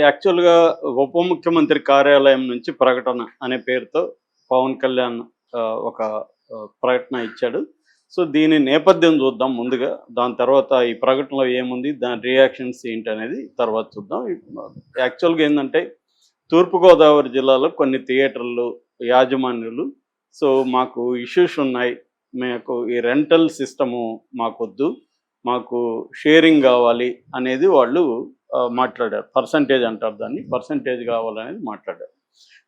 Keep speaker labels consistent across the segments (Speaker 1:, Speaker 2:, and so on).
Speaker 1: యాక్చువల్‌గా ఉప ముఖ్యమంత్రి కార్యాలయం నుంచి ప్రకటన అనే పేరుతో పవన్ కళ్యాణ్ ఒక ప్రకటన ఇచ్చాడు. సో, దీని నేపథ్యం చూద్దాం ముందుగా. దాని తర్వాత ఈ ప్రకటనలో ఏముంది? దాని రియాక్షన్స్ ఏంటనేది తర్వాత చూద్దాం. యాక్చువల్‌గా ఏందంటే, తూర్పుగోదావరి జిల్లాలో కొన్ని థియేటర్లు యాజమాన్యులు మాకు ఇష్యూస్ ఉన్నాయి. మాకు ఈ రెంటల్ సిస్టము మాకొద్దు. మాకు షేరింగ్ కావాలి అనేది వాళ్ళు మాట్లాడారు. పర్సెంటేజ్ అంటారు దాన్ని. పర్సెంటేజ్ కావాలనేది మాట్లాడారు.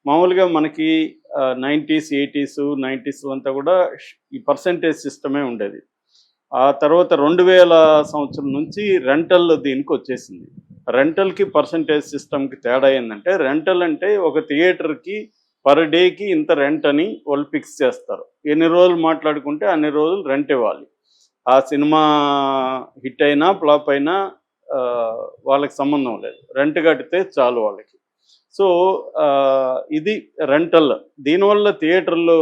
Speaker 1: మామూలుగా మనకి 90స్, 80స్, 90స్‌లో అంతా కూడా ఈ పర్సెంటేజ్ సిస్టమే ఉండేది. ఆ తర్వాత 2000 సంవత్సరం నుంచి రెంటల్ దీనికొచ్చేసింది. రెంటల్‌కి పర్సెంటేజ్ సిస్టమ్‌కి తేడా ఏందంటే, రెంటల్ అంటే ఒక థియేటర్‌కి పర్ డేకి ఇంత రెంట్ అని వాళ్ళు ఫిక్స్ చేస్తారు. ఎన్ని రోజులు మాట్లాడుకుంటే అన్ని రోజులు రెంట్ ఇవ్వాలి. ఆ సినిమా హిట్ అయినా, ఫ్లాప్ అయినా వాళ్ళకి సంబంధం లేదు. రెంట్ కడితే చాలు వాళ్ళకి. సో, ఇది రెంటల్. దీనివల్ల థియేటర్లు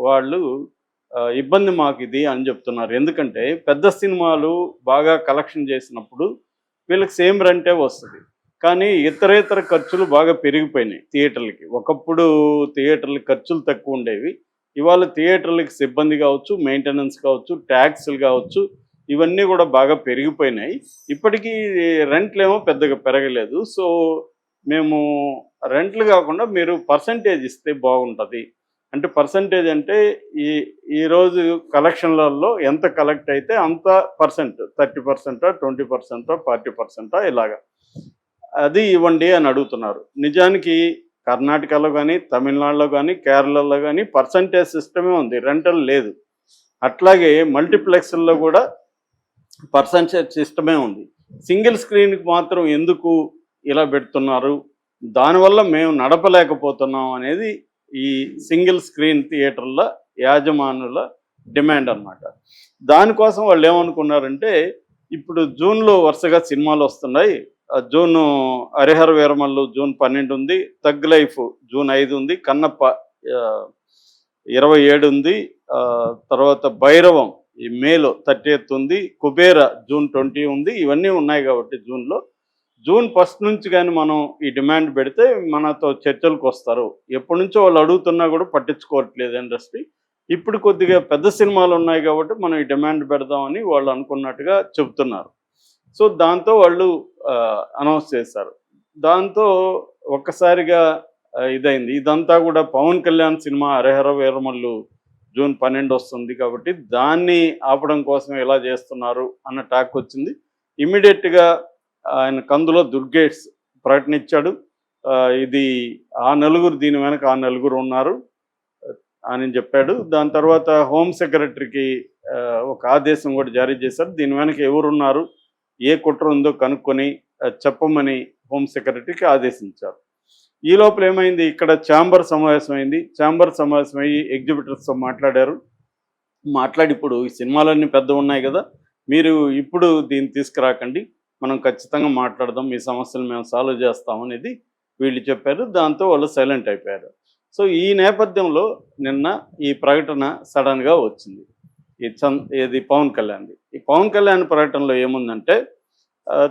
Speaker 1: వాళ్ళు ఇబ్బంది మాకిది అని చెప్తున్నారు. ఎందుకంటే పెద్ద సినిమాలు బాగా కలెక్షన్ చేసినప్పుడు వీళ్ళకి సేమ్ రెంటే వస్తది. కానీ ఇతరేతర ఖర్చులు బాగా పెరిగిపోయినాయి థియేటర్లకి. ఒకప్పుడు థియేటర్లకి ఖర్చులు తక్కువుండేవి. ఇవాళ థియేటర్లకి సిబ్బంది కావచ్చు, మెయింటెనెన్స్ కావచ్చు, ట్యాక్స్‌లు కావచ్చు, ఇవన్నీ కూడా బాగా పెరిగిపోయినాయి. ఇప్పటికీ రెంట్‌లేమో పెద్దగా పెరగలేదు. సో, మేము రెంట్లు కాకుండా మీరు పర్సెంటేజ్ ఇస్తే బాగుంటది. అంటే పర్సెంటేజ్ అంటే ఈ ఈరోజు కలెక్షన్‌లలో ఎంత కలెక్ట్ అయితే అంత పర్సెంట్ 30%, 20%, 40% ఇలాగా. అది ఇవ్వండి అని అడుగుతున్నారు. నిజానికి కర్ణాటకలో గానీ, తమిళనాడులో గానీ, కేరళలో గానీ పర్సెంటేజ్ సిస్టమే ఉంది. రెంటల్ లేదు. అట్లాగే మల్టీప్లెక్స్‌ల్లో కూడా పర్సెంటేజ్ సిస్టమే ఉంది. సింగిల్ స్క్రీన్‌కి మాత్రం ఎందుకు ఇలా పెడుతున్నారు? దానివల్ల మేము నడపలేకపోతున్నాం అనేది ఈ సింగిల్ స్క్రీన్ థియేటర్ల యాజమానుల డిమాండ్ అన్నమాట. దానికోసం వాళ్ళు ఏమనుకున్నారంటే, ఇప్పుడు జూన్‌లో వరుసగా సినిమాలొస్తున్నాయి. జూను 'హరిహర వీరమల్లు' జూన్ 12 ఉంది. 'థగ్ లైఫ్' జూన్ 5 ఉంది. 'కన్నప్ప' ఆహ్, 27 ఉంది. తర్వాత 'భైరవం' ఈ మేలో 30th ఉంది. 'కుబేర' జూన్ 20 ఉంది. ఇవన్నీ ఉన్నాయి కాబట్టి జూన్‌లో. జూన్ 1 నుంచి గాని మనం ఈ డిమాండ్ పెడితే మనతో చర్చలకొస్తారు. ఎప్పటినుంచో వాళ్ళు అడుగుతున్నా కూడా పట్టించుకోవట్లేదు ఇండస్ట్రీ. ఇప్పుడు కొద్దిగా పెద్ద సినిమాలున్నాయి కాబట్టి మనం ఈ డిమాండ్ పెడదామని వాళ్ళు అనుకున్నట్టుగా చెబుతున్నారు. సో, దాంతో వాళ్ళు అనౌన్స్ చేశారు. దాంతో ఒక్కసారిగా ఇదైంది. ఇదంతా కూడా పవన్ కళ్యాణ్ సినిమా 'హరిహర వీరమల్లు' జూన్ 12 వస్తుంది కాబట్టి దాన్ని ఆపడం కోసం ఎలా చేస్తున్నారు అన్న టాక్ వచ్చింది. ఇమ్మీడియేట్‌గా ఆయన కందుల దుర్గేష్ ప్రకటనిచ్చాడు. ఇది దీని వెనక ఆ నలుగురు ఉన్నారు అని చెప్పాడు. దాని తర్వాత హోమ్ సెక్రటరీకి ఒక ఆదేశం కూడా జారీ చేశారు. దీని వెనక ఎవరున్నారు, ఏ కుట్ర ఉందో కనుక్కొని చెప్పమని హోమ్ సెక్రటరీకి ఆదేశించారు. ఈ లోపల ఏమైంది, ఇక్కడ ఛాంబర్ సమావేశం అయింది. ఛాంబర్ సమావేశం అయ్యి ఎగ్జిబిటర్స్తో మాట్లాడారు. మాట్లాడి ఇప్పుడు ఈ సినిమాలన్నీ పెద్దవున్నాయి కదా, మీరు ఇప్పుడు దీన్ని తీసుకురాకండి, మనం ఖచ్చితంగా మాట్లాడదాం, మీ సమస్యలు మేము సాల్వ్ చేస్తామనేది వీళ్ళు చెప్పారు. దాంతో వాళ్ళు సైలెంట్ అయిపోయారు. సో, ఈ నేపథ్యంలో నిన్న ఈ ప్రకటన సడన్‌గా వచ్చింది. ఇది పవన్ కళ్యాణ్‌ది. ఈ పవన్ కళ్యాణ్ ప్రకటనలో ఏముందంటే,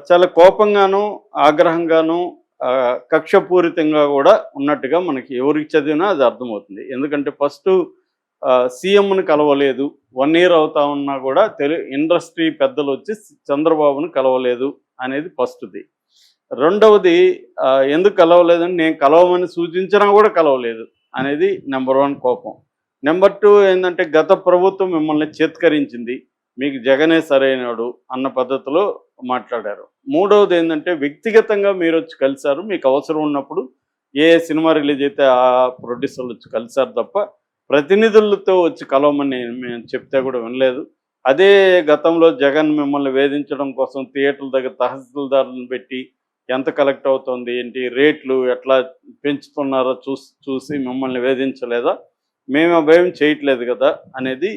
Speaker 1: చాలా కోపంగాను, ఆగ్రహంగాను, కక్షపూరితంగా కూడా ఉన్నట్టుగా మనకి ఎవరికి చదివినా అది అర్థమవుతుంది. ఎందుకంటే ఫస్టు సీఎంని కలవలేదు. 1 ఇయర్ అవుతా ఉన్నా కూడా ఇండస్ట్రీ పెద్దలొచ్చి చంద్రబాబును కలవలేదు అనేది ఫస్ట్‌ది. రెండవది ఎందుకు కలవలేదని, నేను కలవమని సూచించినా కూడా కలవలేదు అనేది నంబర్ 1 కోపం. నంబర్ 2 ఏందంటే, గత ప్రభుత్వం మిమ్మల్ని చేత్కరించింది, మీకు జగనే సరైనోడు అన్న పద్ధతిలో మాట్లాడారు. మూడవది ఏందంటే, వ్యక్తిగతంగా మీరొచ్చి కలిసారు. మీకు అవసరం ఉన్నప్పుడు ఏ సినిమా రిలీజ్ అయితే ఆ ప్రొడ్యూసర్లు వచ్చి కలిసారు తప్ప ప్రతినిధులతో వచ్చి కలవమని మేము చెప్తే కూడా వినలేదు. అదే గతంలో జగన్ మిమ్మల్ని వేధించడం కోసం థియేటర్ల దగ్గర తహసీల్దారులను పెట్టి ఎంత కలెక్ట్ అవుతుంది ఏంటి, రేట్లు ఎట్లా పెంచుతున్నారో చూసి మిమ్మల్ని వేధించలేదా? మేము ఆ భయం చేయట్లేదు కదా అనేది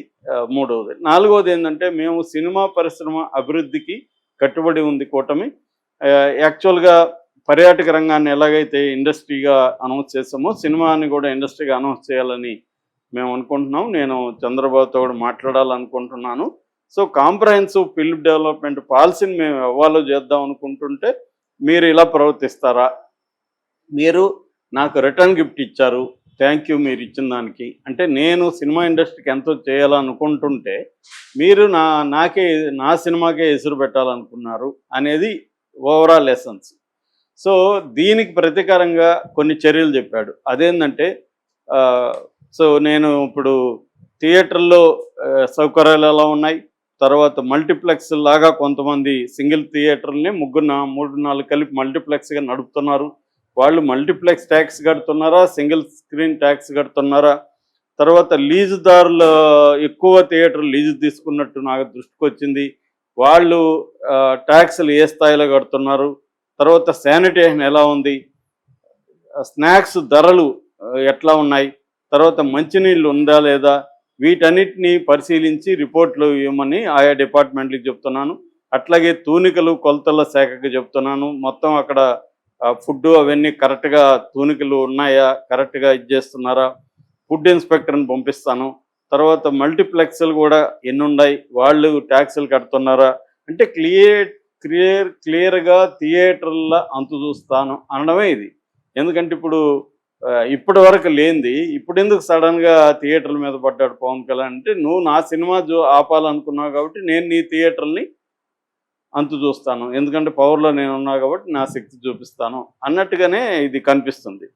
Speaker 1: మూడవది. నాలుగవది ఏంటంటే, మేము సినిమా పరిశ్రమ అభివృద్ధికి కట్టుబడి ఉంది కూటమి. యాక్చువల్‌గా పర్యాటక రంగాన్ని ఎలాగైతే ఇండస్ట్రీగా అనౌన్స్ చేసామో, సినిమాని కూడా ఇండస్ట్రీగా అనౌన్స్ చేయాలని మేము అనుకుంటున్నాం. నేను చంద్రబాబుతో కూడా మాట్లాడాలనుకుంటున్నాను. సో, కాంప్రహెన్సివ్ ఫిల్మ్ డెవలప్‌మెంట్ పాలసీని మేము ఎవాల్వ్ చేద్దాం అనుకుంటుంటే, మీరు ఇలా ప్రవర్తిస్తారా? మీరు నాకు రిటర్న్ గిఫ్ట్ ఇచ్చారు. థ్యాంక్ యూ మీరు ఇచ్చిన దానికి. అంటే నేను సినిమా ఇండస్ట్రీకి ఎంతో చేయాలనుకుంటుంటే, మీరు నాకే నా సినిమాకే ఎసురు పెట్టాలనుకున్నారు అనేది ఓవరాల్ ఎసెన్స్. సో, దీనికి ప్రతీకారంగా కొన్ని చర్యలు చెప్పాడు. అదేందంటే ఆహ్, సో, నేను ఇప్పుడు థియేటర్‌లో సౌకర్యాలు ఎలా ఉన్నాయి? తర్వాత మల్టీప్లెక్స్ లాగా కొంతమంది సింగిల్ థియేటర్‌లని 3, 4 కలిపి మల్టీప్లెక్స్‌గా నడుపుతున్నారు. వాళ్ళు మల్టీప్లెక్స్ ట్యాక్స్ కడుతున్నారా? సింగిల్ స్క్రీన్ ట్యాక్స్ కడుతున్నారా? తర్వాత లీజుదారులు ఎక్కువ థియేటర్ లీజు తీసుకున్నట్టు నాకు దృష్టికొచ్చింది. వాళ్ళు ట్యాక్స్‌లు ఏ స్థాయిలో కడుతున్నారు? తర్వాత శానిటేషన్ ఎలా ఉంది? స్నాక్స్ ధరలు ఎట్లా ఉన్నాయి? తర్వాత మంచినీళ్ళు ఉందా లేదా? వీటన్నిటిని పరిశీలించి రిపోర్ట్లు ఇవ్వమని ఆయా డిపార్ట్మెంట్‌లకి చెప్తున్నాను. అట్లాగే తూనికలు, కొలతల శాఖకి చెప్తున్నాను. మొత్తం అక్కడ ఫుడ్డు అవన్నీ కరెక్ట్‌గా తూనికలు ఉన్నాయా? కరెక్ట్‌గా చేస్తున్నారా? ఫుడ్ ఇన్స్‌పెక్టర్‌ని పంపిస్తాను. తర్వాత మల్టీప్లెక్స్‌లు కూడా ఎన్నున్నాయి? వాళ్ళు ట్యాక్స్‌లు కడుతున్నారా? అంటే క్లియర్‌గా థియేటర్ల అంతు చూస్తాను అనడమే ఇది. ఎందుకంటే ఇప్పుడు ఇప్పటివరకు లేనిది ఇప్పుడెందుకు సడన్‌గా థియేటర్ల మీద పడ్డాడు పవన్ కళ్యాణ్ అంటే, నువ్వు నా సినిమా ఆపాలనుకున్నావు కాబట్టి నేను నీ థియేటర్‌ని అంతు చూస్తాను. ఎందుకంటే పవర్‌లో నేనున్నా కాబట్టి నా శక్తి చూపిస్తాను అన్నట్టుగానే ఇది కనిపిస్తుంది.